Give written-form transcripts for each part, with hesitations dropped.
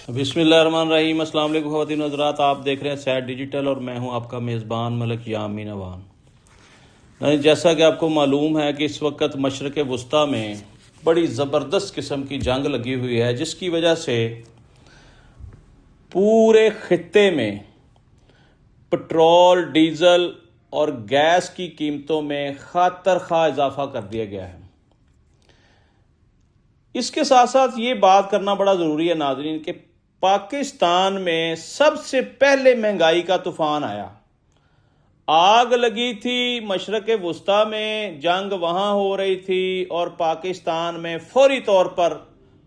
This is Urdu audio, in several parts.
بسم اللہ الرحمن الرحیم۔ السلام علیکم خواتین و حضرات، آپ دیکھ رہے ہیں سیٹ ڈیجیٹل اور میں ہوں آپ کا میزبان ملک یامین اوان۔ جیسا کہ آپ کو معلوم ہے کہ اس وقت مشرق وسطیٰ میں بڑی زبردست قسم کی جنگ لگی ہوئی ہے، جس کی وجہ سے پورے خطے میں پٹرول، ڈیزل اور گیس کی قیمتوں میں خاطر خواہ اضافہ کر دیا گیا ہے۔ اس کے ساتھ ساتھ یہ بات کرنا بڑا ضروری ہے ناظرین کہ پاکستان میں سب سے پہلے مہنگائی کا طوفان آیا، آگ لگی تھی مشرق وسطیٰ میں، جنگ وہاں ہو رہی تھی اور پاکستان میں فوری طور پر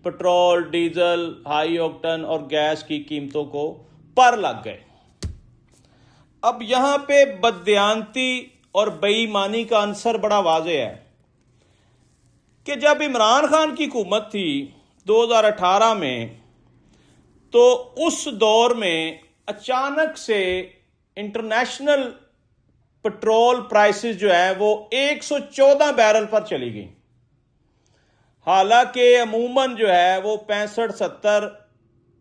پٹرول، ڈیزل، ہائی آکٹن اور گیس کی قیمتوں کو پر لگ گئے۔ اب یہاں پہ بددیانتی اور بے ایمانی کا عنصر بڑا واضح ہے کہ جب عمران خان کی حکومت تھی 2018 میں، تو اس دور میں اچانک سے انٹرنیشنل پٹرول پرائسز جو ہے وہ 114 بیرل پر چلی گئی، حالانکہ عموماً جو ہے وہ 65، 70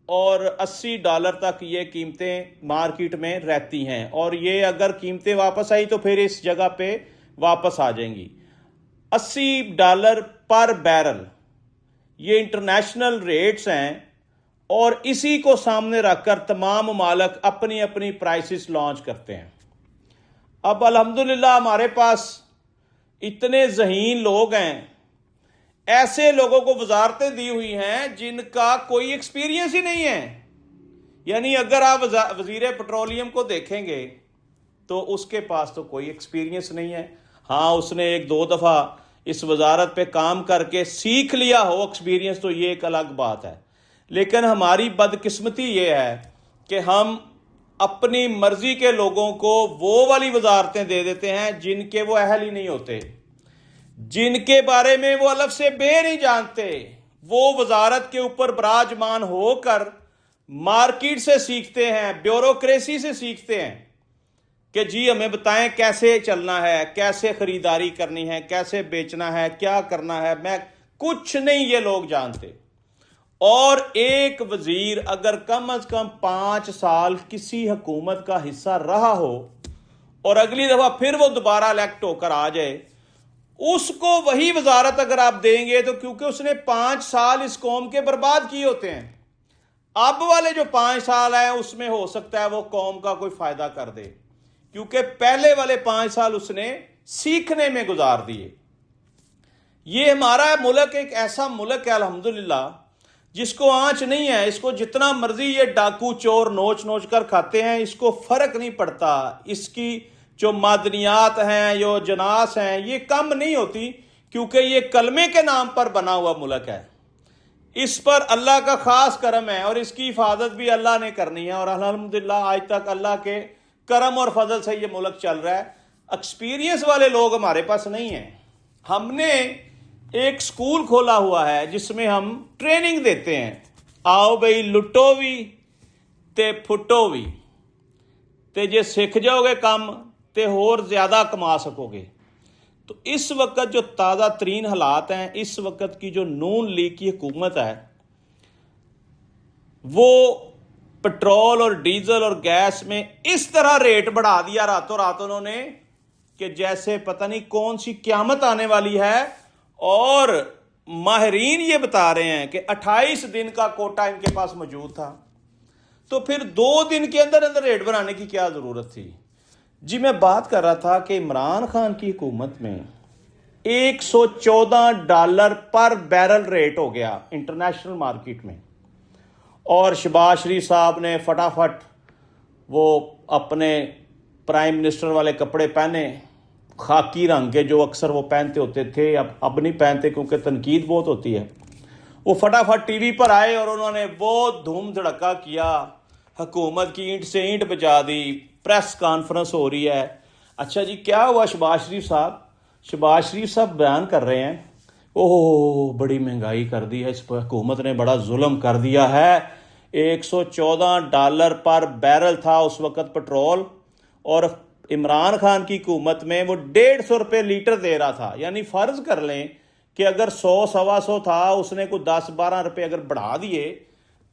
اور 80 ڈالر تک یہ قیمتیں مارکیٹ میں رہتی ہیں، اور یہ اگر قیمتیں واپس آئی تو پھر اس جگہ پہ واپس آ جائیں گی۔ 80 ڈالر پر بیرل یہ انٹرنیشنل ریٹس ہیں، اور اسی کو سامنے رکھ کر تمام ممالک اپنی اپنی پرائسز لانچ کرتے ہیں۔ اب الحمدللہ ہمارے پاس اتنے ذہین لوگ ہیں، ایسے لوگوں کو وزارتیں دی ہوئی ہیں جن کا کوئی ایکسپیرینس ہی نہیں ہے۔ یعنی اگر آپ وزیر پیٹرولیم کو دیکھیں گے تو اس کے پاس تو کوئی ایکسپیرینس نہیں ہے۔ ہاں، اس نے 1-2 دفعہ اس وزارت پہ کام کر کے سیکھ لیا ہو ایکسپیرینس، تو یہ ایک الگ بات ہے، لیکن ہماری بدقسمتی یہ ہے کہ ہم اپنی مرضی کے لوگوں کو وہ والی وزارتیں دے دیتے ہیں جن کے وہ اہل ہی نہیں ہوتے، جن کے بارے میں وہ الف سے بے نہیں جانتے۔ وہ وزارت کے اوپر براجمان ہو کر مارکیٹ سے سیکھتے ہیں، بیوروکریسی سے سیکھتے ہیں کہ جی ہمیں بتائیں کیسے چلنا ہے، کیسے خریداری کرنی ہے، کیسے بیچنا ہے، کیا کرنا ہے۔ میں کچھ نہیں یہ لوگ جانتے۔ اور ایک وزیر اگر کم از کم 5 سال کسی حکومت کا حصہ رہا ہو اور اگلی دفعہ پھر وہ دوبارہ الیکٹ ہو کر آ جائے، اس کو وہی وزارت اگر آپ دیں گے تو کیونکہ اس نے 5 سال اس قوم کے برباد کیے ہوتے ہیں، اب والے جو 5 سال ہیں اس میں ہو سکتا ہے وہ قوم کا کوئی فائدہ کر دے، کیونکہ پہلے والے 5 سال اس نے سیکھنے میں گزار دیے۔ یہ ہمارا ملک ایک ایسا ملک ہے الحمدللہ جس کو آنچ نہیں ہے، اس کو جتنا مرضی یہ ڈاکو چور نوچ نوچ کر کھاتے ہیں، اس کو فرق نہیں پڑتا۔ اس کی جو معدنیات ہیں، جو جناس ہیں، یہ کم نہیں ہوتی، کیونکہ یہ کلمے کے نام پر بنا ہوا ملک ہے۔ اس پر اللہ کا خاص کرم ہے اور اس کی حفاظت بھی اللہ نے کرنی ہے، اور الحمدللہ آج تک اللہ کے کرم اور فضل سے یہ ملک چل رہا ہے۔ ایکسپیرینس والے لوگ ہمارے پاس نہیں ہیں۔ ہم نے ایک سکول کھولا ہوا ہے جس میں ہم ٹریننگ دیتے ہیں، آؤ بھئی لٹو بھی تے پھٹو بھی تے جے سکھ جاؤ گے کم تے اور زیادہ کما سکو گے۔ تو اس وقت جو تازہ ترین حالات ہیں، اس وقت کی جو نون لیگ کی حکومت ہے، وہ پٹرول اور ڈیزل اور گیس میں اس طرح ریٹ بڑھا دیا راتوں رات انہوں نے کہ جیسے پتہ نہیں کون سی قیامت آنے والی ہے، اور ماہرین یہ بتا رہے ہیں کہ 28 دن کا کوٹا ان کے پاس موجود تھا، تو پھر 2 دن کے اندر اندر ریٹ بنانے کی کیا ضرورت تھی؟ جی میں بات کر رہا تھا کہ عمران خان کی حکومت میں 114 ڈالر پر بیرل ریٹ ہو گیا انٹرنیشنل مارکیٹ میں، اور شہباز شریف صاحب نے فٹافٹ وہ اپنے پرائم منسٹر والے کپڑے پہنے، خاکی رنگ کے جو اکثر وہ پہنتے ہوتے تھے، اب نہیں پہنتے کیونکہ تنقید بہت ہوتی ہے۔ وہ فٹافٹ ٹی وی پر آئے اور انہوں نے وہ دھوم دھڑکا کیا، حکومت کی اینٹ سے اینٹ بجا دی، پریس کانفرنس ہو رہی ہے۔ اچھا جی کیا ہوا شہباز شریف صاحب؟ شہباز شریف صاحب بیان کر رہے ہیں، اوہ بڑی مہنگائی کر دی ہے اس پر حکومت نے، بڑا ظلم کر دیا ہے۔ 114 ڈالر پر بیرل تھا اس وقت پٹرول، اور عمران خان کی حکومت میں وہ 150 روپے لیٹر دے رہا تھا۔ یعنی فرض کر لیں کہ اگر 100 سوا 100 تھا، اس نے کوئی 10-12 روپے اگر بڑھا دیے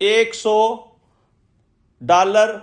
$100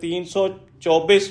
324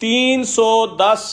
310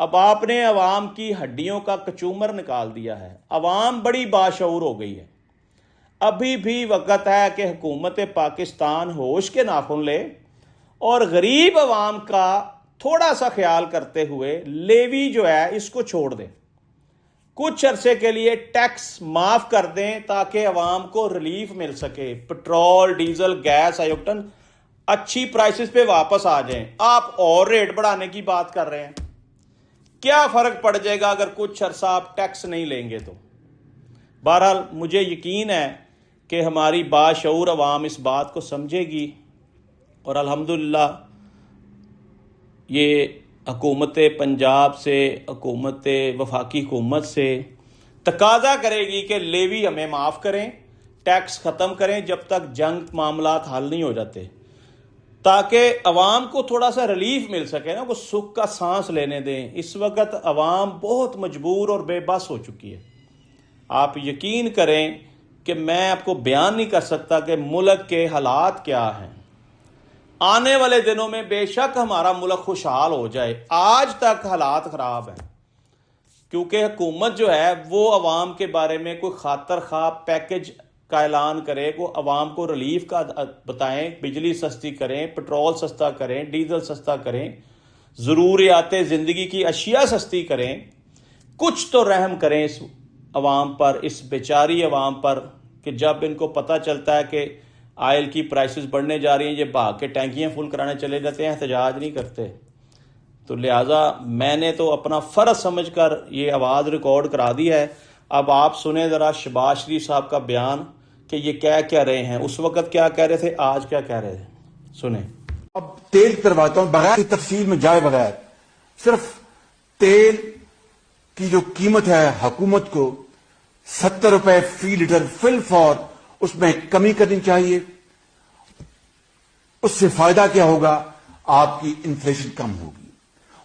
اب آپ نے عوام کی ہڈیوں کا کچومر نکال دیا ہے، عوام بڑی باشعور ہو گئی ہے۔ ابھی بھی وقت ہے کہ حکومت پاکستان ہوش کے ناخن لے اور غریب عوام کا تھوڑا سا خیال کرتے ہوئے لیوی جو ہے اس کو چھوڑ دیں، کچھ عرصے کے لیے ٹیکس معاف کر دیں تاکہ عوام کو ریلیف مل سکے، پٹرول، ڈیزل، گیس، آکٹن اچھی پرائسز پہ واپس آ جائیں۔ آپ اور ریٹ بڑھانے کی بات کر رہے ہیں، کیا فرق پڑ جائے گا اگر کچھ عرصہ آپ ٹیکس نہیں لیں گے تو؟ بہرحال مجھے یقین ہے کہ ہماری باشعور عوام اس بات کو سمجھے گی، اور الحمدللہ یہ حکومت پنجاب سے، حکومت وفاقی حکومت سے تقاضا کرے گی کہ لیوی ہمیں معاف کریں، ٹیکس ختم کریں جب تک جنگ معاملات حل نہیں ہو جاتے، تاکہ عوام کو تھوڑا سا ریلیف مل سکے نا، وہ سکھ کا سانس لینے دیں۔ اس وقت عوام بہت مجبور اور بے بس ہو چکی ہے۔ آپ یقین کریں کہ میں آپ کو بیان نہیں کر سکتا کہ ملک کے حالات کیا ہیں۔ آنے والے دنوں میں بے شک ہمارا ملک خوشحال ہو جائے، آج تک حالات خراب ہیں، کیونکہ حکومت جو ہے وہ عوام کے بارے میں کوئی خاطر خواہ پیکج کا اعلان کرے، کو عوام کو ریلیف کا بتائیں، بجلی سستی کریں، پٹرول سستا کریں، ڈیزل سستا کریں، ضروریات زندگی کی اشیاء سستی کریں، کچھ تو رحم کریں اس عوام پر، اس بیچاری عوام پر، کہ جب ان کو پتہ چلتا ہے کہ آئل کی پرائسز بڑھنے جا رہی ہیں، یہ بھاگ کے ٹینکیاں فل کرانے چلے جاتے ہیں، احتجاج نہیں کرتے۔ تو لہٰذا میں نے تو اپنا فرض سمجھ کر یہ آواز ریکارڈ کرا دی ہے۔ اب آپ سنیں ذرا شہباز شریف صاحب کا بیان کہ یہ کہہ رہے ہیں، اس وقت کیا کہہ رہے تھے، آج کیا کہہ رہے تھے، سنیں۔ اب تیل کرواتا ہوں بغیر تفصیل میں جائے بغیر، صرف تیل کی جو قیمت ہے حکومت کو 70 روپے فی لیٹر فی الفور، اس میں کمی کرنی چاہیے۔ اس سے فائدہ کیا ہوگا؟ آپ کی انفلیشن کم ہوگی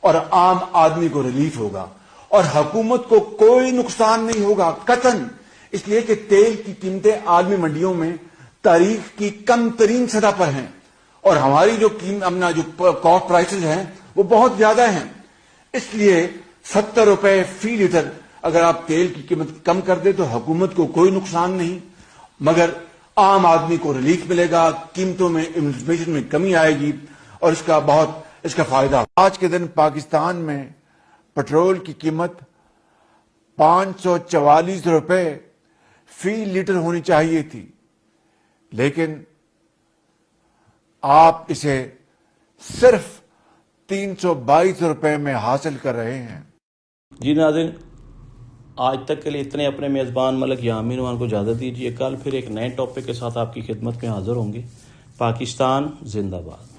اور عام آدمی کو ریلیف ہوگا اور حکومت کو کوئی نقصان نہیں ہوگا قطعاً، اس لیے کہ تیل کی قیمتیں عالمی منڈیوں میں تاریخ کی کم ترین سطح پر ہیں اور ہماری جو کاسٹ پرائسز ہیں وہ بہت زیادہ ہیں۔ اس لیے 70 روپے فی لیٹر اگر آپ تیل کی قیمت کم کر دیں تو حکومت کو کوئی نقصان نہیں، مگر عام آدمی کو ریلیف ملے گا، قیمتوں میں انفلیشن میں کمی آئے گی اور اس کا فائدہ۔ آج کے دن پاکستان میں پٹرول کی قیمت 544 روپے فی لیٹر ہونی چاہیے تھی، لیکن آپ اسے صرف 322 روپے میں حاصل کر رہے ہیں۔ جی ناظرین، آج تک کے لیے اتنے، اپنے میزبان ملک یامین عنوان کو اجازت دیجیے، کل پھر ایک نئے ٹاپک کے ساتھ آپ کی خدمت میں حاضر ہوں گے۔ پاکستان زندہ باد۔